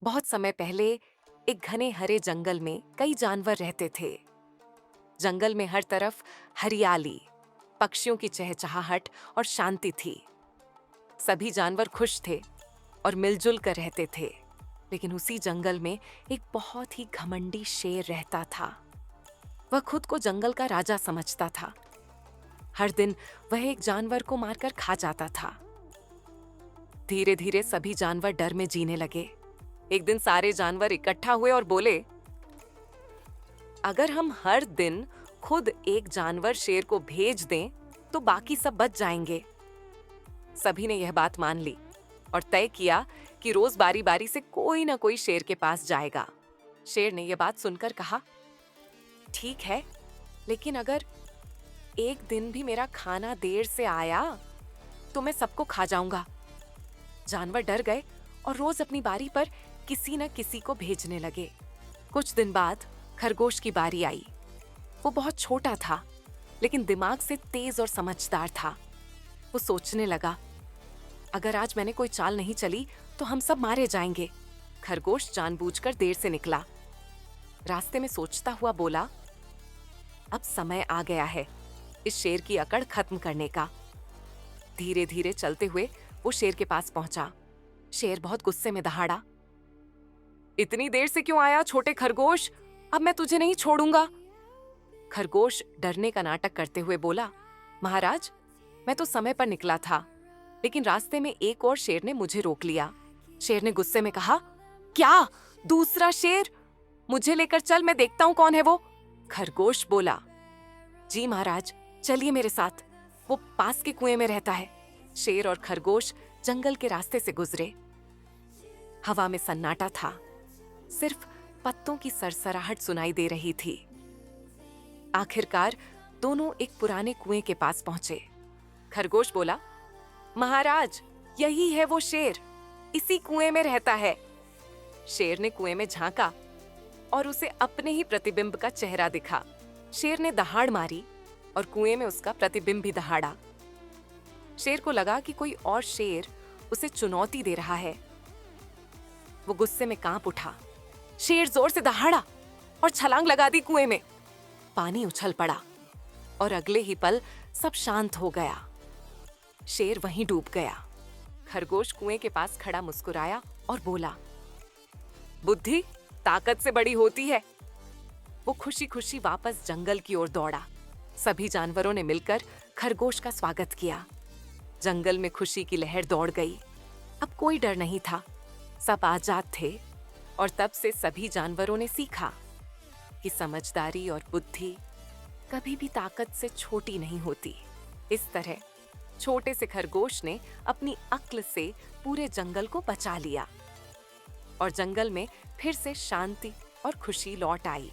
बहुत समय पहले एक घने हरे जंगल में कई जानवर रहते थे। जंगल में हर तरफ हरियाली, पक्षियों की चहचहाहट और शांति थी। सभी जानवर खुश थे और मिलजुल कर रहते थे। लेकिन उसी जंगल में एक बहुत ही घमंडी शेर रहता था। वह खुद को जंगल का राजा समझता था। हर दिन वह एक जानवर को मारकर खा जाता था। धीरे धीरे सभी जानवर डर में जीने लगे। एक दिन सारे जानवर इकट्ठा हुए और बोले, अगर हम हर दिन खुद एक जानवर शेर को भेज दें तो बाकी सब बच जाएंगे। सभी ने यह बात मान ली और तय किया कि रोज बारी बारी से कोई ना कोई शेर के पास जाएगा। शेर ने यह बात सुनकर कहा, ठीक है, लेकिन अगर एक दिन भी मेरा खाना देर से आया तो मैं सबको खा जाऊंगा। जानवर डर गए और रोज अपनी बारी पर किसी न किसी को भेजने लगे। कुछ दिन बाद खरगोश की बारी आई। वो बहुत छोटा था, लेकिन दिमाग से तेज और समझदार था। वो सोचने लगा, अगर आज मैंने कोई चाल नहीं चली तो हम सब मारे जाएंगे। खरगोश जानबूझकर देर से निकला। रास्ते में सोचता हुआ बोला, अब समय आ गया है इस शेर की अकड़ खत्म करने का। धीरे धीरे चलते हुए वो शेर के पास पहुंचा। शेर बहुत गुस्से में दहाड़ा, इतनी देर से क्यों आया छोटे खरगोश? अब मैं तुझे नहीं छोड़ूंगा। खरगोश डरने का नाटक करते हुए बोला, महाराज, मैं तो समय पर निकला था, लेकिन रास्ते में एक और शेर ने मुझे रोक लिया। शेर ने गुस्से में कहा, क्या? दूसरा शेर? मुझे लेकर चल, मैं देखता हूं कौन है वो। खरगोश बोला, जी महाराज, चलिए मेरे साथ, वो पास के कुएं में रहता है। शेर और खरगोश जंगल के रास्ते से गुजरे। हवा में सन्नाटा था, सिर्फ पत्तों की सरसराहट सुनाई दे रही थी। आखिरकार दोनों एक पुराने कुएं के पास पहुंचे। खरगोश बोला, महाराज, यही है वो शेर, इसी कुएं में रहता है। शेर ने कुएं में झांका और उसे अपने ही प्रतिबिंब का चेहरा दिखा। शेर ने दहाड़ मारी और कुएं में उसका प्रतिबिंब भी दहाड़ा। शेर को लगा कि कोई और शेर उसे चुनौती दे रहा है। वो गुस्से में कांप उठा। शेर जोर से दहाड़ा और छलांग लगा दी कुएं में। पानी उछल पड़ा और अगले ही पल सब शांत हो गया। शेर वहीं डूब गया। खरगोश कुएं के पास खड़ा मुस्कुराया और बोला, बुद्धि ताकत से बड़ी होती है। वो खुशी खुशी वापस जंगल की ओर दौड़ा। सभी जानवरों ने मिलकर खरगोश का स्वागत किया। जंगल में खुशी की लहर दौड़ गई। अब कोई डर नहीं था, सब आजाद थे। और तब से सभी जानवरों ने सीखा कि समझदारी और बुद्धि कभी भी ताकत से छोटी नहीं होती। इस तरह छोटे से खरगोश ने अपनी अक्ल से पूरे जंगल को बचा लिया और जंगल में फिर से शांति और खुशी लौट आई।